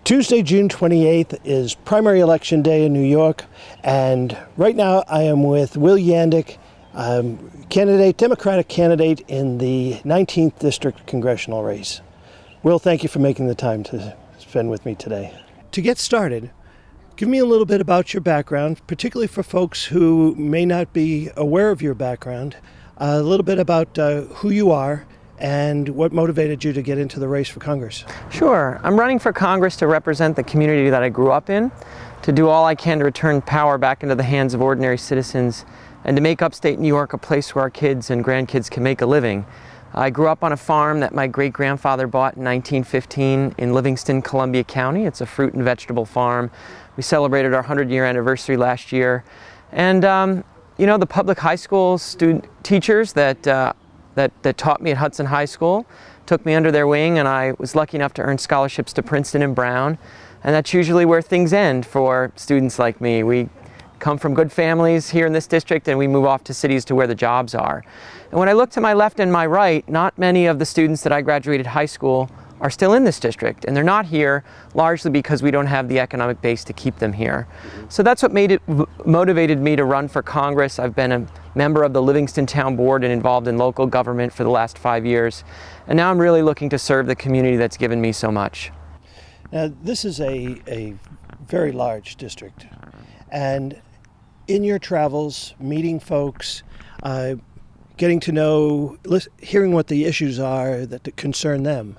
Tuesday, June 28th is primary election day in New York, and right now I am with Will Yandik, Democratic candidate in the 19th District congressional race. Will, thank you for making the time to spend with me today. To get started, give me a little bit about your background, particularly for folks who may not be aware of your background, a little bit about who you are and what motivated you to get into the race for Congress. Sure. I'm running for Congress to represent the community that I grew up in, to do all I can to return power back into the hands of ordinary citizens, and to make upstate New York a place where our kids and grandkids can make a living. I grew up on a farm that my great-grandfather bought in 1915 in Livingston, Columbia County. It's a fruit and vegetable farm. We celebrated our 100-year anniversary last year. And, the public high school teachers that taught me at Hudson High School took me under their wing, and I was lucky enough to earn scholarships to Princeton and Brown. And that's usually where things end for students like me. We come from good families here in this district, and we move off to cities to where the jobs are. And when I look to my left and my right, not many of the students that I graduated high school are still in this district, and they're not here largely because we don't have the economic base to keep them here. So that's what motivated me to run for Congress. I've been a member of the Livingston Town Board and involved in local government for the last 5 years, and now I'm really looking to serve the community that's given me so much. Now, this is a very large district, and in your travels, meeting folks, getting to know, hearing what the issues are that concern them,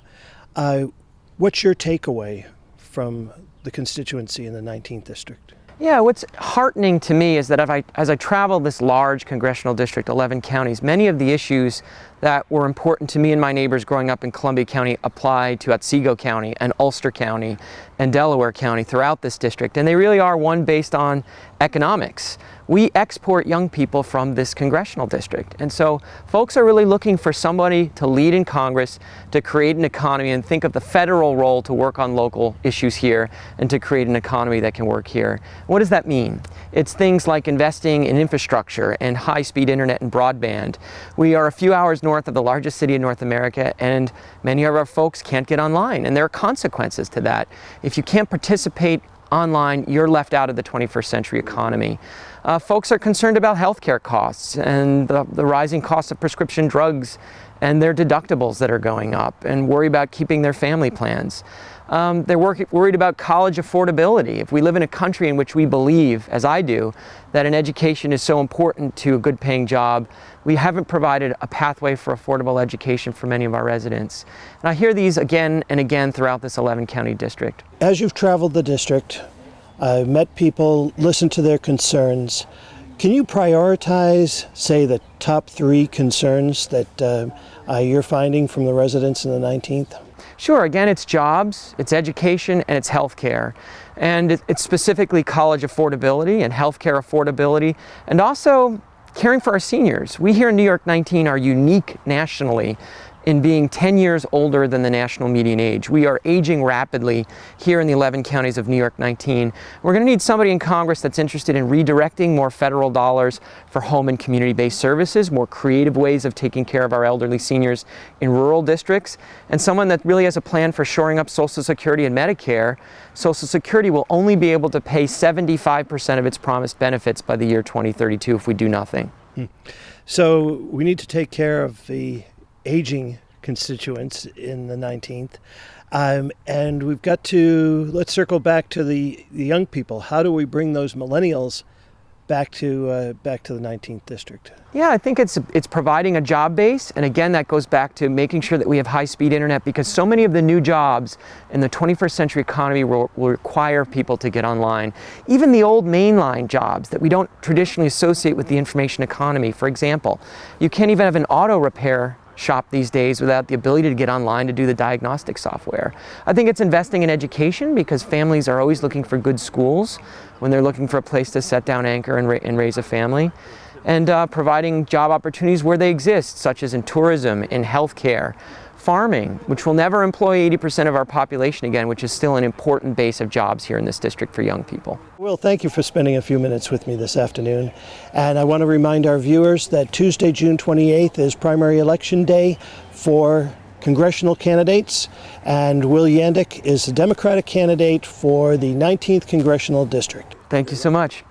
what's your takeaway from the constituency in the 19th District? Yeah, what's heartening to me is that as I travel this large congressional district, 11 counties, many of the issues that were important to me and my neighbors growing up in Columbia County apply to Otsego County and Ulster County and Delaware County throughout this district. And they really are one based on economics. We export young people from this congressional district. And so folks are really looking for somebody to lead in Congress, to create an economy and think of the federal role to work on local issues here and to create an economy that can work here. What does that mean? It's things like investing in infrastructure and high-speed internet and broadband. We are a few hours north of the largest city in North America, and many of our folks can't get online, and there are consequences to that. If you can't participate online, you're left out of the 21st century economy. Folks are concerned about healthcare costs and the rising cost of prescription drugs and their deductibles that are going up, and worry about keeping their family plans. They're worried about college affordability. If we live in a country in which we believe, as I do, that an education is so important to a good paying job, we haven't provided a pathway for affordable education for many of our residents. And I hear these again and again throughout this 11 county district. As you've traveled the district, met people, listened to their concerns, can you prioritize, say, the top 3 concerns that you're finding from the residents in the 19th? Sure. Again, it's jobs, it's education, and it's healthcare. And it's specifically college affordability and healthcare affordability, and also caring for our seniors. We here in New York 19 are unique nationally in being 10 years older than the national median age. We are aging rapidly here in the 11 counties of New York 19. We're going to need somebody in Congress that's interested in redirecting more federal dollars for home and community-based services, more creative ways of taking care of our elderly seniors in rural districts, and someone that really has a plan for shoring up Social Security and Medicare. Social Security will only be able to pay 75% of its promised benefits by the year 2032 if we do nothing. So we need to take care of the aging constituents in the 19th. And we've got to, let's circle back to the young people. How do we bring those millennials back to the 19th District? Yeah, I think it's providing a job base, and again, that goes back to making sure that we have high-speed internet, because so many of the new jobs in the 21st century economy will require people to get online. Even the old mainline jobs that we don't traditionally associate with the information economy. For example, you can't even have an auto repair shop these days without the ability to get online to do the diagnostic software. I think it's investing in education, because families are always looking for good schools when they're looking for a place to set down anchor and raise a family. And providing job opportunities where they exist, such as in tourism, in healthcare, farming, which will never employ 80% of our population again, which is still an important base of jobs here in this district for young people. Well, thank you for spending a few minutes with me this afternoon. And I want to remind our viewers that Tuesday, June 28th is primary election day for congressional candidates, and Will Yandik is the Democratic candidate for the 19th Congressional District. Thank you so much.